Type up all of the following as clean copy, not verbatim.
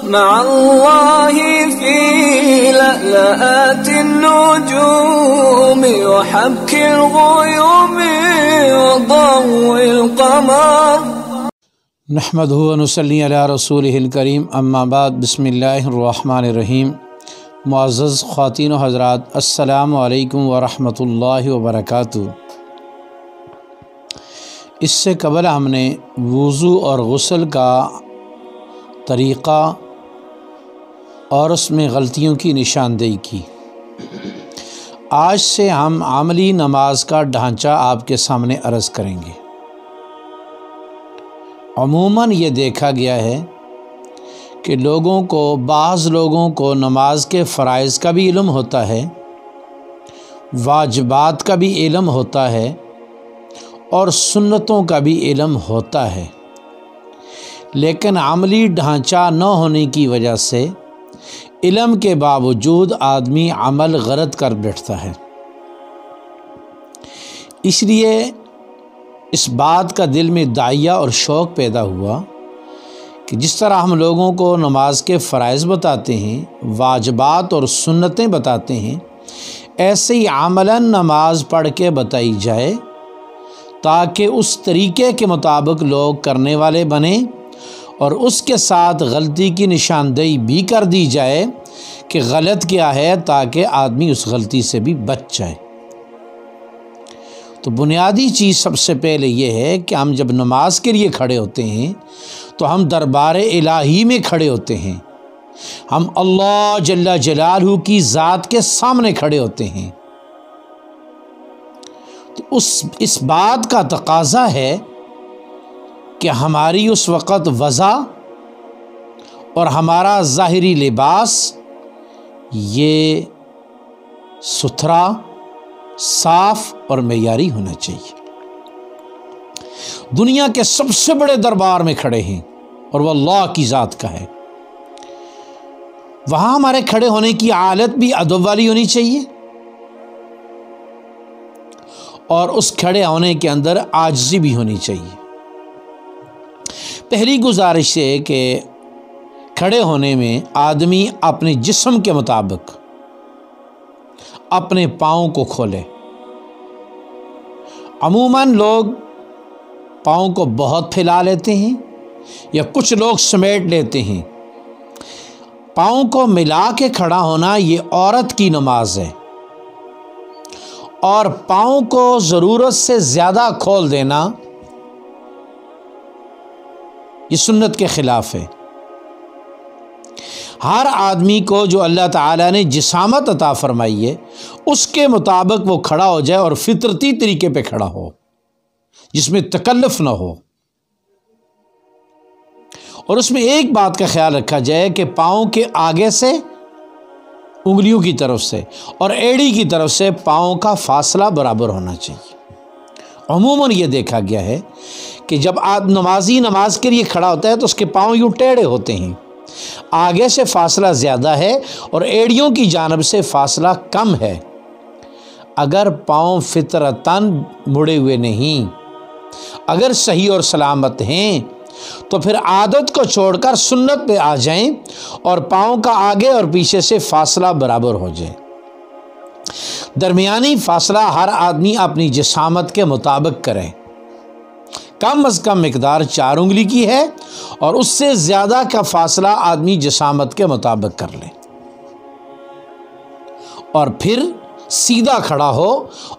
مع الله في لألآت النجوم وحبك الغيوم وضوء القمر. نحمدہ و نصلی علی رسولہ الکریم، اما بعد، بسم اللہ الرحمن الرحیم۔ معزز خواتین و حضرات، السلام علیکم ورحمۃ اللہ وبرکاتہ۔ اس سے قبل ہم نے وضو اور غسل کا طریقہ اور اس میں غلطیوں کی نشاندہی کی۔ آج سے ہم عملی نماز کا ڈھانچہ آپ کے سامنے عرض کریں گے۔ عموماً یہ دیکھا گیا ہے کہ بعض لوگوں کو نماز کے فرائض کا بھی علم ہوتا ہے، واجبات کا بھی علم ہوتا ہے اور سنتوں کا بھی علم ہوتا ہے، لیکن عملی ڈھانچہ نہ ہونے کی وجہ سے علم کے باوجود آدمی عمل غلط کر بیٹھتا ہے۔ اس لیے اس بات کا دل میں داعیہ اور شوق پیدا ہوا کہ جس طرح ہم لوگوں کو نماز کے فرائض بتاتے ہیں، واجبات اور سنتیں بتاتے ہیں، ایسے ہی عملاً نماز پڑھ کے بتائی جائے تاکہ اس طریقے کے مطابق لوگ کرنے والے بنیں، اور اس کے ساتھ غلطی کی نشاندہی بھی کر دی جائے کہ غلط کیا ہے، تاکہ آدمی اس غلطی سے بھی بچ جائے۔ تو بنیادی چیز سب سے پہلے یہ ہے کہ ہم جب نماز کے لیے کھڑے ہوتے ہیں تو ہم دربار الہی میں کھڑے ہوتے ہیں، ہم اللہ جل جلالہ کی ذات کے سامنے کھڑے ہوتے ہیں۔ تو اس بات کا تقاضا ہے کہ ہماری اس وقت وضع اور ہمارا ظاہری لباس یہ ستھرا، صاف اور معیاری ہونا چاہیے۔ دنیا کے سب سے بڑے دربار میں کھڑے ہیں اور وہ اللہ کی ذات کا ہے، وہاں ہمارے کھڑے ہونے کی حالت بھی ادب والی ہونی چاہیے، اور اس کھڑے ہونے کے اندر عاجزی بھی ہونی چاہیے۔ پہلی گزارش ہے کہ کھڑے ہونے میں آدمی اپنے جسم کے مطابق اپنے پاؤں کو کھولے۔ عموماً لوگ پاؤں کو بہت پھیلا لیتے ہیں یا کچھ لوگ سمیٹ لیتے ہیں۔ پاؤں کو ملا کے کھڑا ہونا یہ عورت کی نماز ہے، اور پاؤں کو ضرورت سے زیادہ کھول دینا یہ سنت کے خلاف ہے۔ ہر آدمی کو جو اللہ تعالیٰ نے جسامت عطا فرمائی ہے اس کے مطابق وہ کھڑا ہو جائے، اور فطرتی طریقے پہ کھڑا ہو جس میں تکلف نہ ہو۔ اور اس میں ایک بات کا خیال رکھا جائے کہ پاؤں کے آگے سے، انگلیوں کی طرف سے اور ایڑی کی طرف سے پاؤں کا فاصلہ برابر ہونا چاہیے۔ عموماً یہ دیکھا گیا ہے کہ جب نمازی نماز کے لیے کھڑا ہوتا ہے تو اس کے پاؤں یوں ٹیڑھے ہوتے ہیں، آگے سے فاصلہ زیادہ ہے اور ایڑیوں کی جانب سے فاصلہ کم ہے۔ اگر پاؤں فطرتاً مڑے ہوئے نہیں، اگر صحیح اور سلامت ہیں، تو پھر عادت کو چھوڑ کر سنت پہ آ جائیں اور پاؤں کا آگے اور پیچھے سے فاصلہ برابر ہو جائے۔ درمیانی فاصلہ ہر آدمی اپنی جسامت کے مطابق کرے۔ کم از کم مقدار 4 انگلی کی ہے، اور اس سے زیادہ کا فاصلہ آدمی جسامت کے مطابق کر لے، اور پھر سیدھا کھڑا ہو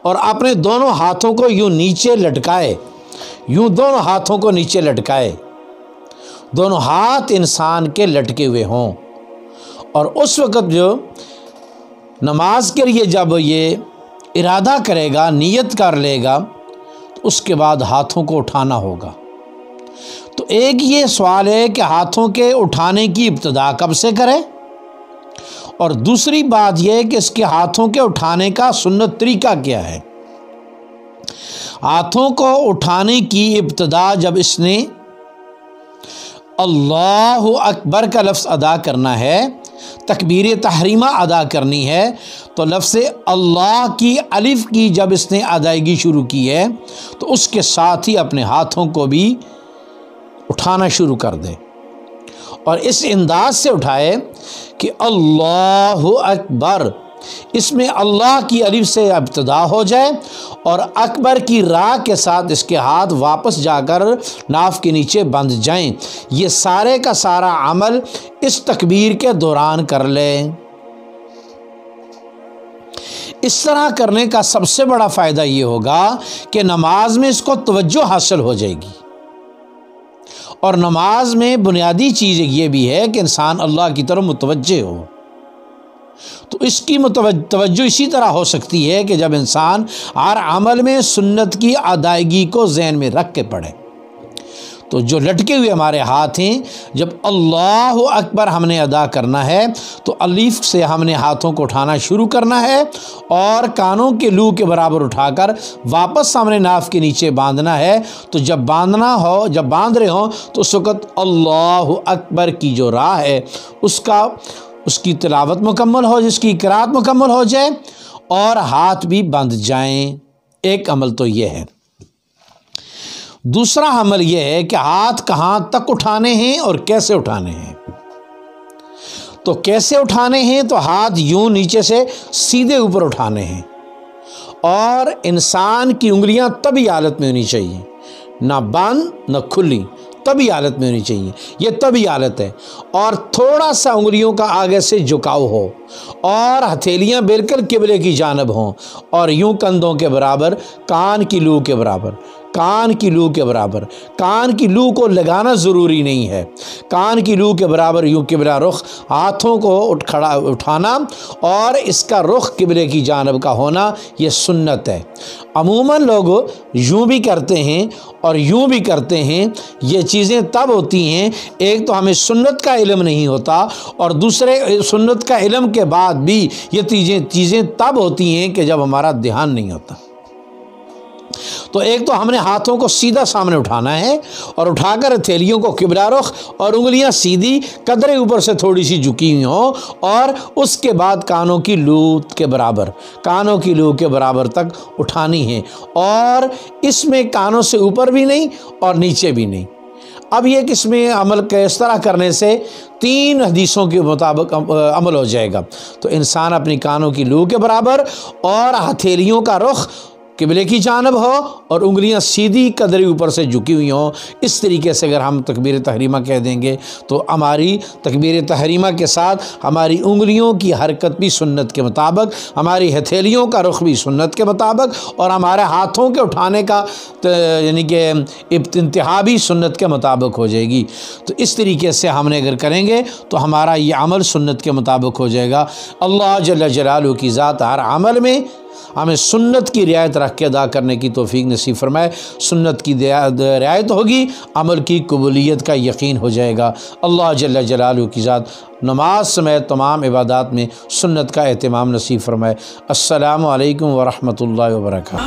اور اپنے دونوں ہاتھوں کو یوں نیچے لٹکائے، دونوں ہاتھوں کو نیچے لٹکائے، دونوں ہاتھ انسان کے لٹکے ہوئے ہوں۔ اور اس وقت جو نماز کے لیے جب یہ ارادہ کرے گا، نیت کر لے گا، تو اس کے بعد ہاتھوں کو اٹھانا ہوگا۔ تو ایک یہ سوال ہے کہ ہاتھوں کے اٹھانے کی ابتدا کب سے کرے، اور دوسری بات یہ ہے کہ اس کے ہاتھوں کے اٹھانے کا سنت طریقہ کیا ہے۔ ہاتھوں کو اٹھانے کی ابتدا جب اس نے اللہ اکبر کا لفظ ادا کرنا ہے، تکبیر تحریمہ ادا کرنی ہے، تو لفظ اللہ کی الف کی جب اس نے ادائیگی شروع کی ہے تو اس کے ساتھ ہی اپنے ہاتھوں کو بھی اٹھانا شروع کر دے، اور اس انداز سے اٹھائے کہ اللہ اکبر، اس میں اللہ کی الف سے ابتدا ہو جائے اور اکبر کی را کے ساتھ اس کے ہاتھ واپس جا کر ناف کے نیچے بندھ جائیں۔ یہ سارے کا سارا عمل اس تکبیر کے دوران کر لیں۔ اس طرح کرنے کا سب سے بڑا فائدہ یہ ہوگا کہ نماز میں اس کو توجہ حاصل ہو جائے گی، اور نماز میں بنیادی چیز یہ بھی ہے کہ انسان اللہ کی طرف متوجہ ہو۔ تو اس کی توجہ اسی طرح ہو سکتی ہے کہ جب انسان ہر عمل میں سنت کی ادائیگی کو ذہن میں رکھ کے پڑھے۔ تو جو لٹکے ہوئے ہمارے ہاتھ ہیں، جب اللہ اکبر ہم نے ادا کرنا ہے تو الف سے ہم نے ہاتھوں کو اٹھانا شروع کرنا ہے اور کانوں کے لو کے برابر اٹھا کر واپس ہم نے ناف کے نیچے باندھنا ہے۔ تو جب باندھ رہے ہوں تو اس وقت اللہ اکبر کی جو راہ ہے اس کی تلاوت مکمل ہو، جس کی قرات مکمل ہو جائے اور ہاتھ بھی بندھ جائیں۔ ایک عمل تو یہ ہے۔ دوسرا عمل یہ ہے کہ ہاتھ کہاں تک اٹھانے ہیں اور کیسے اٹھانے ہیں۔ تو کیسے اٹھانے ہیں؟ تو ہاتھ یوں نیچے سے سیدھے اوپر اٹھانے ہیں، اور انسان کی انگلیاں طبی حالت میں ہونی چاہیے، نہ بند نہ کھلی، طبی حالت میں ہونی چاہیے۔ یہ طبی حالت ہے، اور تھوڑا سا انگلیوں کا آگے سے جھکاؤ ہو اور ہتھیلیاں بالکل قبلے کی جانب ہوں، اور یوں کندھوں کے برابر، کان کی لو کے برابر، کان کی لو کے برابر۔ کان کی لو کو لگانا ضروری نہیں ہے، کان کی لو کے برابر یوں قبلہ رخ، ہاتھوں کو اٹھانا اور اس کا رخ قبلے کی جانب کا ہونا، یہ سنت ہے۔ عموماً لوگ یوں بھی کرتے ہیں اور یوں بھی کرتے ہیں۔ یہ چیزیں تب ہوتی ہیں، ایک تو ہمیں سنت کا علم نہیں ہوتا، اور دوسرے سنت کا علم کے بعد بھی یہ چیزیں تب ہوتی ہیں کہ جب ہمارا دھیان نہیں ہوتا۔ تو ایک تو ہم نے ہاتھوں کو سیدھا سامنے اٹھانا ہے اور اٹھا کر ہتھیلیوں کو قبلہ رخ اور انگلیاں سیدھی، قدرے اوپر سے تھوڑی سی جھکی ہوئی ہوں، اور اس کے بعد کانوں کی لو کے برابر تک اٹھانی ہے، اور اس میں کانوں سے اوپر بھی نہیں اور نیچے بھی نہیں۔ اب یہ کس میں عمل اس طرح کرنے سے 3 حدیثوں کے مطابق عمل ہو جائے گا۔ تو انسان اپنی کانوں کی لو کے برابر اور ہتھیلیوں کا رخ قبلے کی جانب ہو اور انگلیاں سیدھی قدرے اوپر سے جھکی ہوئی ہوں۔ اس طریقے سے اگر ہم تکبیر تحریمہ کہہ دیں گے تو ہماری تکبیر تحریمہ کے ساتھ ہماری انگلیوں کی حرکت بھی سنت کے مطابق، ہماری ہتھیلیوں کا رخ بھی سنت کے مطابق، اور ہمارے ہاتھوں کے اٹھانے کا یعنی کہ انتہا بھی سنت کے مطابق ہو جائے گی۔ تو اس طریقے سے ہم نے اگر کریں گے تو ہمارا یہ عمل سنت کے مطابق ہو جائے گا۔ اللہ جل جلالہ کی ذات ہر عمل میں ہمیں سنت کی رعایت رکھ کے ادا کرنے کی توفیق نصیب فرمائے۔ سنت کی رعایت ہوگی، عمل کی قبولیت کا یقین ہو جائے گا۔ اللہ جل جلالہ کی ذات نماز سمیت تمام عبادات میں سنت کا اہتمام نصیب فرمائے۔ السلام علیکم ورحمۃ اللہ وبرکاتہ۔